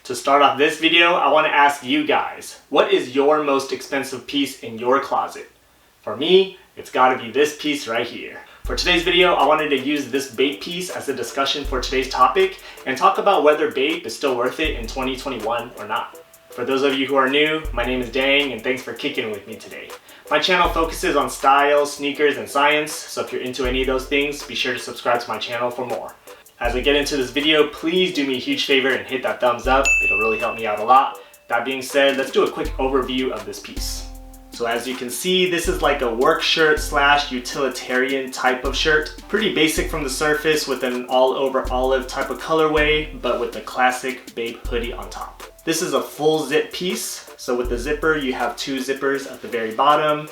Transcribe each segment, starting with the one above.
To start off this video, I want to ask you guys, what is your most expensive piece in your closet? For me, it's got to be this piece right here. For today's video, I wanted to use this BAPE piece as a discussion for today's topic and talk about whether BAPE is still worth it in 2021 or not. For those of you who are new, my name is Dang and thanks for kicking with me today. My channel focuses on style, sneakers, and science, so if you're into any of those things, be sure to subscribe to my channel for more. As we get into this video, please do me a huge favor and hit that thumbs up. It'll really help me out a lot. That being said, let's do a quick overview of this piece. So as you can see, this is like a work shirt slash utilitarian type of shirt. Pretty basic from the surface with an all over olive type of colorway, but with the classic BAPE hoodie on top. This is a full zip piece. So with the zipper, you have two zippers at the very bottom,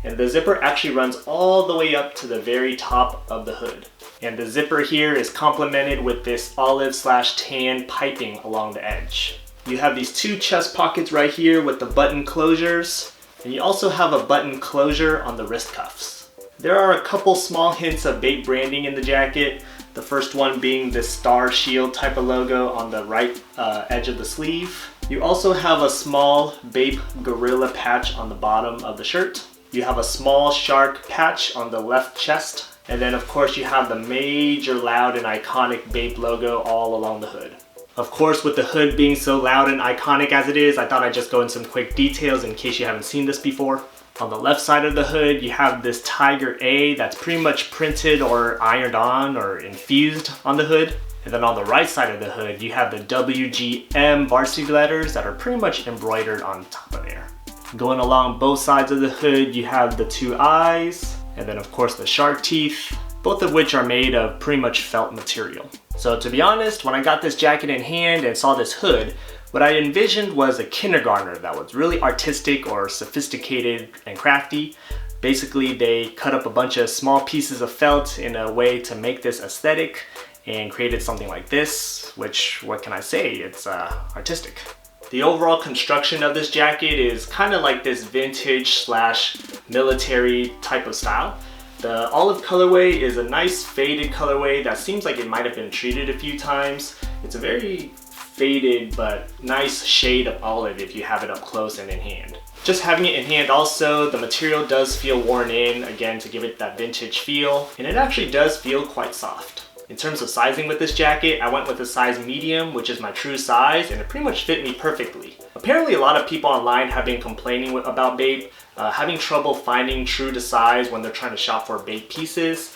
and the zipper actually runs all the way up to the very top of the hood. And the zipper here is complemented with this olive slash tan piping along the edge. You have these two chest pockets right here with the button closures, and you also have a button closure on the wrist cuffs. There are a couple small hints of BAPE branding in the jacket. The first one being this star shield type of logo on the right edge of the sleeve. You also have a small BAPE gorilla patch on the bottom of the shirt. You have a small shark patch on the left chest. And then of course you have the major loud and iconic BAPE logo all along the hood. Of course, with the hood being so loud and iconic as it is, I thought I'd just go into some quick details in case you haven't seen this before. On the left side of the hood, you have this Tiger A that's pretty much printed or ironed on or infused on the hood. And then on the right side of the hood, you have the WGM varsity letters that are pretty much embroidered on top of there. Going along both sides of the hood, you have the two eyes, and then of course the shark teeth, both of which are made of pretty much felt material. So to be honest, when I got this jacket in hand and saw this hood, what I envisioned was a kindergartner that was really artistic or sophisticated and crafty. Basically, they cut up a bunch of small pieces of felt in a way to make this aesthetic and created something like this, which, what can I say, it's artistic. The overall construction of this jacket is kind of like this vintage slash military type of style. The olive colorway is a nice faded colorway that seems like it might have been treated a few times. It's a very faded but nice shade of olive if you have it up close and in hand. Just having it in hand also, the material does feel worn in, again to give it that vintage feel, and it actually does feel quite soft. In terms of sizing with this jacket, I went with a size medium, which is my true size, and it pretty much fit me perfectly. Apparently a lot of people online have been complaining about BAPE, having trouble finding true to size when they're trying to shop for BAPE pieces.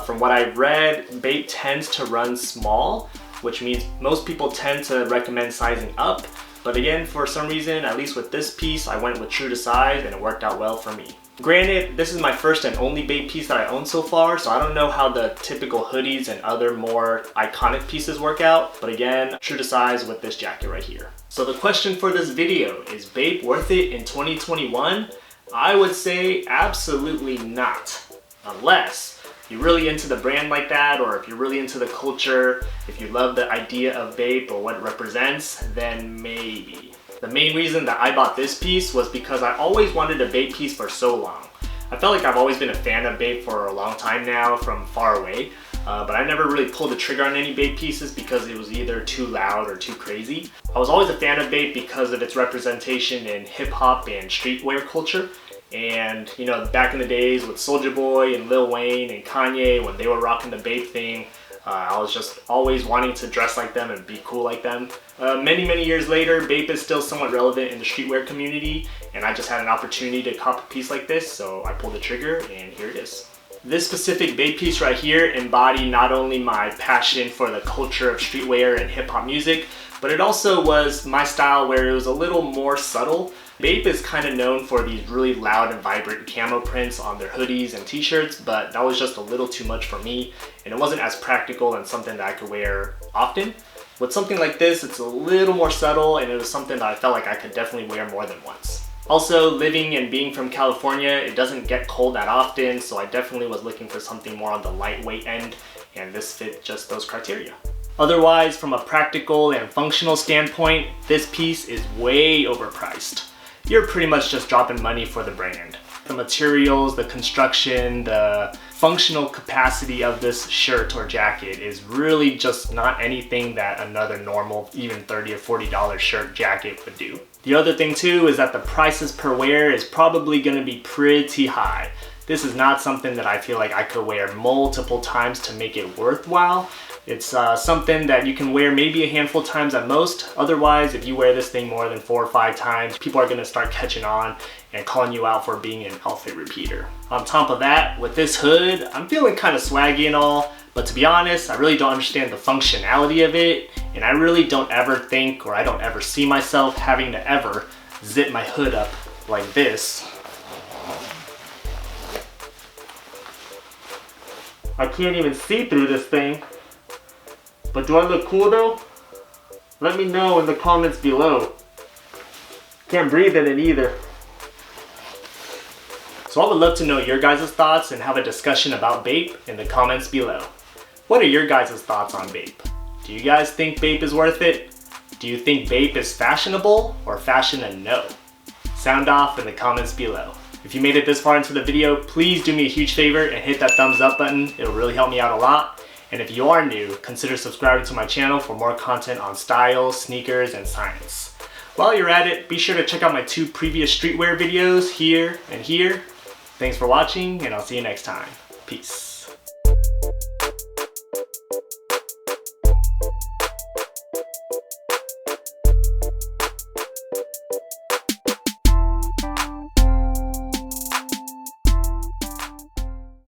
From what I've read, BAPE tends to run small, which means most people tend to recommend sizing up. But again, for some reason, at least with this piece, I went with true to size and it worked out well for me. Granted, this is my first and only BAPE piece that I own so far, so I don't know how the typical hoodies and other more iconic pieces work out, but again, true to size with this jacket right here. So the question for this video, is BAPE worth it in 2021? I would say absolutely not, unless you're really into the brand like that, or if you're really into the culture, if you love the idea of BAPE or what it represents, then maybe. The main reason that I bought this piece was because I always wanted a BAPE piece for so long. I felt like I've always been a fan of BAPE for a long time now from far away, but I never really pulled the trigger on any BAPE pieces because it was either too loud or too crazy. I was always a fan of BAPE because of its representation in hip hop and streetwear culture. And you know, back in the days with Soulja Boy and Lil Wayne and Kanye, when they were rocking the BAPE thing, I was just always wanting to dress like them and be cool like them. Many years later, BAPE is still somewhat relevant in the streetwear community, and I just had an opportunity to cop a piece like this, so I pulled the trigger and here it is. This specific BAPE piece right here embodied not only my passion for the culture of streetwear and hip hop music, but it also was my style where it was a little more subtle. BAPE is kind of known for these really loud and vibrant camo prints on their hoodies and t-shirts, but that was just a little too much for me, and it wasn't as practical and something that I could wear often. With something like this, it's a little more subtle, and it was something that I felt like I could definitely wear more than once. Also, living and being from California, it doesn't get cold that often, so I definitely was looking for something more on the lightweight end, and this fit just those criteria. Otherwise, from a practical and functional standpoint, this piece is way overpriced. You're pretty much just dropping money for the brand. The materials, the construction, the functional capacity of this shirt or jacket is really just not anything that another normal, even $30 or $40 shirt jacket would do. The other thing too is that the prices per wear is probably gonna be pretty high. This is not something that I feel like I could wear multiple times to make it worthwhile. It's something that you can wear maybe a handful of times at most. Otherwise, if you wear this thing more than 4 or 5 times, people are gonna start catching on and calling you out for being an outfit repeater. On top of that, with this hood, I'm feeling kind of swaggy and all, but to be honest, I really don't understand the functionality of it, and I really don't ever think, or I don't ever see myself having to ever zip my hood up like this. I can't even see through this thing. But do I look cool though? Let me know in the comments below. Can't breathe in it either. So I would love to know your guys' thoughts and have a discussion about BAPE in the comments below. What are your guys' thoughts on BAPE? Do you guys think BAPE is worth it? Do you think BAPE is fashionable or fashion a no? Sound off in the comments below. If you made it this far into the video, please do me a huge favor and hit that thumbs up button. It'll really help me out a lot. And if you are new, consider subscribing to my channel for more content on style, sneakers, and science. While you're at it, be sure to check out my 2 previous streetwear videos here and here. Thanks for watching, and I'll see you next time. Peace.